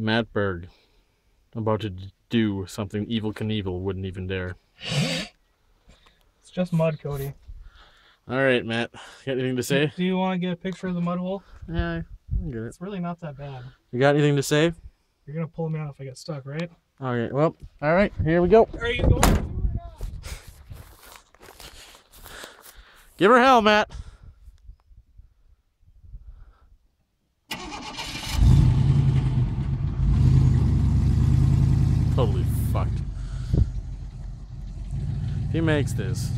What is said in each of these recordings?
Matt Berg, about to do something Evel Knievel wouldn't even dare. It's just mud, Cody. All right, Matt. Got anything to say? Do you want to get a picture of the mud hole? Yeah, I get it. It's really not that bad. You got anything to say? You're gonna pull me out if I get stuck, right? Okay, well, all right, here we go. Are you going to or not? Give her hell, Matt. Totally fucked. If he makes this.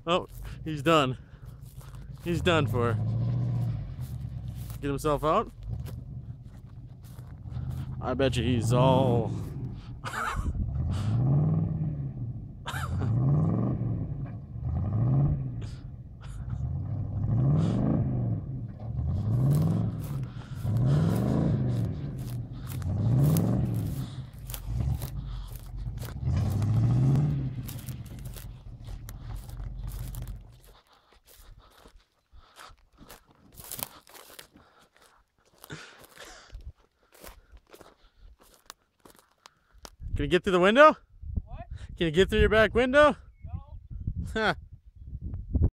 Oh, he's done. He's done for. Get himself out. I bet you he's all. Can you get through the window? What? Can you get through your back window? No. Huh.